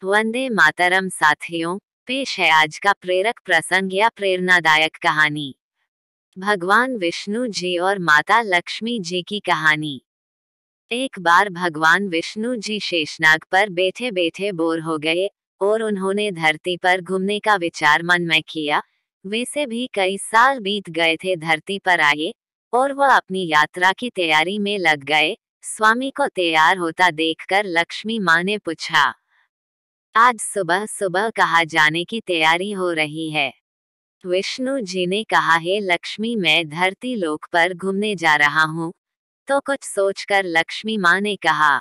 वंदे मातरम साथियों, पेश है आज का प्रेरक प्रसंग या प्रेरणादायक कहानी। भगवान विष्णु जी और माता लक्ष्मी जी की कहानी। एक बार भगवान विष्णु जी शेषनाग पर बैठे बैठे बोर हो गए और उन्होंने धरती पर घूमने का विचार मन में किया। वैसे भी कई साल बीत गए थे धरती पर आए और वह अपनी यात्रा की तैयारी में लग गए। स्वामी को तैयार होता देखकर लक्ष्मी माँ ने पूछा, आज सुबह सुबह कहाँ जाने की तैयारी हो रही है? विष्णु जी ने कहा, है लक्ष्मी, मैं धरती लोक पर घूमने जा रहा हूँ। तो कुछ सोचकर लक्ष्मी माँ ने कहा,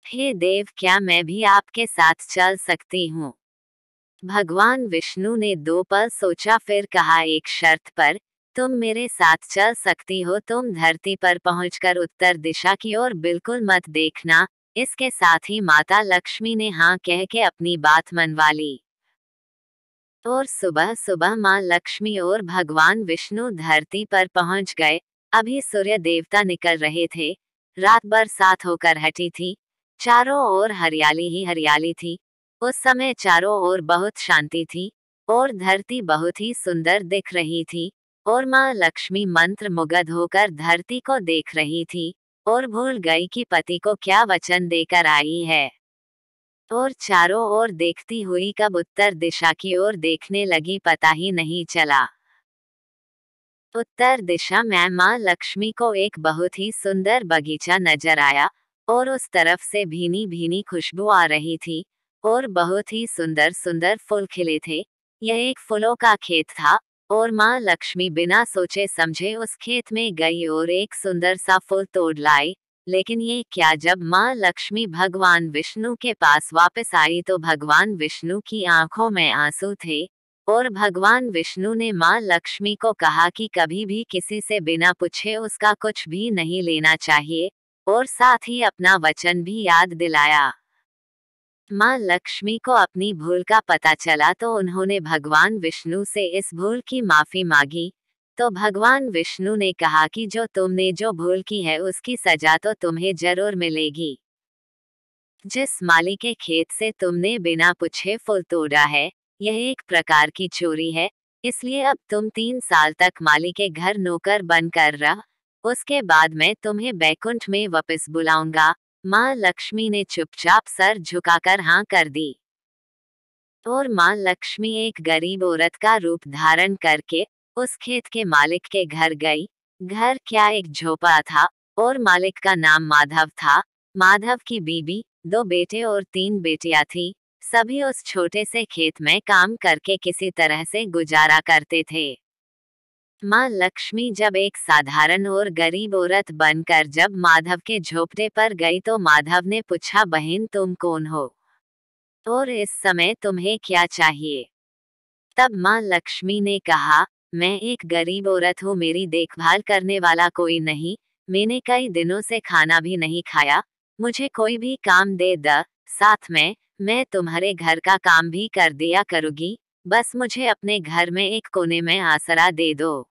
हे देव, क्या मैं भी आपके साथ चल सकती हूँ? भगवान विष्णु ने 2 पल सोचा, फिर कहा, एक शर्त पर। तुम मेरे साथ चल सकती हो, तुम धरती पर पहुंचकर उत्तर दिशा की ओर बिल्कुल मत देखना। इसके साथ ही माता लक्ष्मी ने हाँ कह के अपनी बात मनवा ली। और सुबह सुबह माँ लक्ष्मी और भगवान विष्णु धरती पर पहुंच गए। अभी सूर्य देवता निकल रहे थे। रात बरसात होकर हटी थी। चारों ओर हरियाली ही हरियाली थी। उस समय चारों ओर बहुत शांति थी और धरती बहुत ही सुंदर दिख रही थी। और माँ लक्ष्मी मंत्र मुग्ध होकर धरती को देख रही थी और भूल गई कि पति को क्या वचन देकर आई है। और चारों ओर देखती हुई कब उत्तर दिशा की ओर देखने लगी पता ही नहीं चला। उत्तर दिशा में माँ लक्ष्मी को एक बहुत ही सुंदर बगीचा नजर आया और उस तरफ से भीनी भीनी खुशबू आ रही थी और बहुत ही सुंदर सुंदर फूल खिले थे। यह एक फूलों का खेत था और माँ लक्ष्मी बिना सोचे समझे उस खेत में गई और एक सुंदर सा फूल तोड़ लाई। लेकिन ये क्या, जब माँ लक्ष्मी भगवान विष्णु के पास वापस आई तो भगवान विष्णु की आंखों में आंसू थे और भगवान विष्णु ने माँ लक्ष्मी को कहा कि कभी भी किसी से बिना पूछे उसका कुछ भी नहीं लेना चाहिए और साथ ही अपना वचन भी याद दिलाया। माँ लक्ष्मी को अपनी भूल का पता चला तो उन्होंने भगवान विष्णु से इस भूल की माफी मांगी। तो भगवान विष्णु ने कहा कि जो तुमने जो भूल की है उसकी सजा तो तुम्हें जरूर मिलेगी। जिस माली के खेत से तुमने बिना पूछे फूल तोड़ा है, यह एक प्रकार की चोरी है। इसलिए अब तुम 3 साल तक माली के घर नौकर बनकर रह। उसके बाद मैं तुम्हें बैकुंठ में वापस बुलाऊंगा। माँ लक्ष्मी ने चुपचाप सर झुकाकर हाँ कर दी। और माँ लक्ष्मी एक गरीब औरत का रूप धारण करके उस खेत के मालिक के घर गई। घर क्या, एक झोपड़ा था और मालिक का नाम माधव था। माधव की बीबी, 2 बेटे और 3 बेटियां थी। सभी उस छोटे से खेत में काम करके किसी तरह से गुजारा करते थे। माँ लक्ष्मी जब एक साधारण और गरीब औरत बनकर जब माधव के झोपड़े पर गई तो माधव ने पूछा, बहन तुम कौन हो और इस समय तुम्हें क्या चाहिए? तब माँ लक्ष्मी ने कहा, मैं एक गरीब औरत हूँ, मेरी देखभाल करने वाला कोई नहीं। मैंने कई दिनों से खाना भी नहीं खाया। मुझे कोई भी काम दे द, साथ में मैं तुम्हारे घर का काम भी कर दिया करूँगी। बस मुझे अपने घर में एक कोने में आसरा दे दो।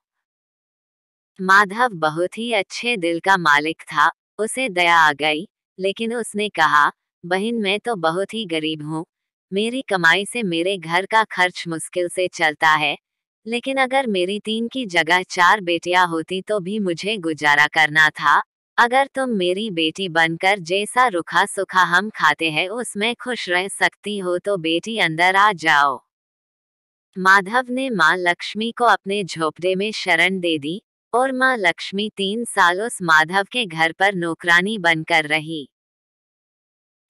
माधव बहुत ही अच्छे दिल का मालिक था। उसे दया आ गई, लेकिन उसने कहा, बहन मैं तो बहुत ही गरीब हूँ। मेरी कमाई से मेरे घर का खर्च मुश्किल से चलता है। लेकिन अगर मेरी 3 की जगह 4 बेटियां होती तो भी मुझे गुजारा करना था। अगर तुम मेरी बेटी बनकर जैसा रूखा सूखा हम खाते हैं उसमें खुश रह सकती हो तो बेटी अंदर आ जाओ। माधव ने माँ लक्ष्मी को अपने झोपड़े में शरण दे दी और माँ लक्ष्मी 3 साल उस माधव के घर पर नौकरानी बनकर रही।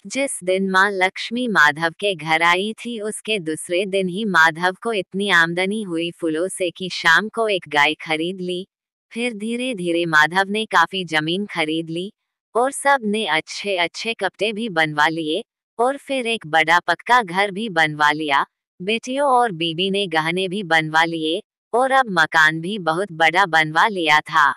जिस दिन माँ लक्ष्मी माधव के घर आई थी उसके दूसरे दिन ही माधव को इतनी आमदनी हुई फूलों से कि शाम को एक गाय खरीद ली। फिर धीरे धीरे माधव ने काफी जमीन खरीद ली और सब ने अच्छे अच्छे कपड़े भी बनवा लिए और फिर एक बड़ा पक्का घर भी बनवा लिया। बेटियों और बीबी ने गहने भी बनवा लिए और अब मकान भी बहुत बड़ा बनवा लिया था।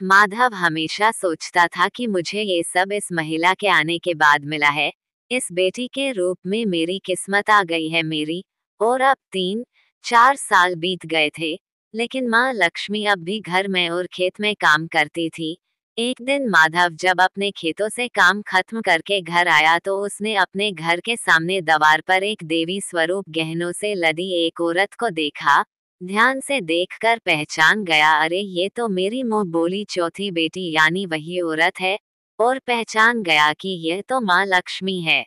माधव हमेशा सोचता था कि मुझे ये सब इस महिला के आने के बाद मिला है। इस बेटी के रूप में मेरी किस्मत आ गई है मेरी। और अब 3-4 साल बीत गए थे, लेकिन माँ लक्ष्मी अब भी घर में और खेत में काम करती थी। एक दिन माधव जब अपने खेतों से काम खत्म करके घर आया तो उसने अपने घर के सामने दीवार पर एक देवी स्वरूप गहनों से लदी एक औरत को देखा। ध्यान से देखकर पहचान गया, अरे ये तो मेरी मुंह बोली चौथी बेटी यानी वही औरत है। और पहचान गया कि यह तो माँ लक्ष्मी है।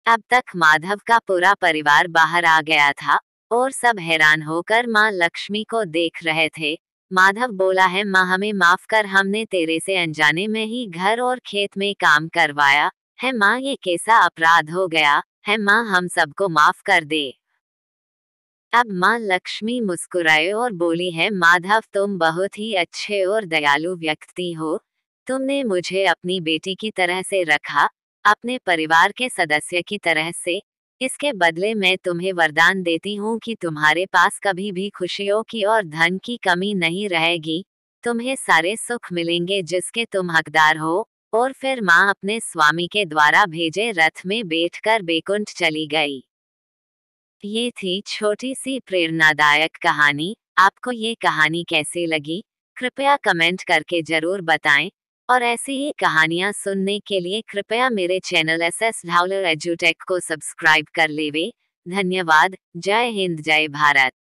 अब तक माधव का पूरा परिवार बाहर आ गया था और सब हैरान होकर माँ लक्ष्मी को देख रहे थे। माधव बोला है, माँ हमें माफ कर, हमने तेरे से अनजाने में ही घर और खेत में काम करवाया है। माँ ये कैसा अपराध हो गया है, माँ हम सबको माफ कर दे। अब माँ लक्ष्मी मुस्कुराए और बोली है, माधव तुम बहुत ही अच्छे और दयालु व्यक्ति हो। तुमने मुझे अपनी बेटी की तरह से रखा, अपने परिवार के सदस्य की तरह से। इसके बदले मैं तुम्हें वरदान देती हूँ कि तुम्हारे पास कभी भी खुशियों की और धन की कमी नहीं रहेगी। तुम्हें सारे सुख मिलेंगे जिसके तुम हकदार हो। और फिर माँ अपने स्वामी के द्वारा भेजे रथ में बैठकर बैकुंठ चली गई। ये थी छोटी सी प्रेरणादायक कहानी। आपको ये कहानी कैसी लगी? कृपया कमेंट करके जरूर बताएं। और ऐसी ही कहानियां सुनने के लिए कृपया मेरे चैनल SS ढाउलर एजुटेक को सब्सक्राइब कर लेवे। धन्यवाद। जय हिंद, जय भारत।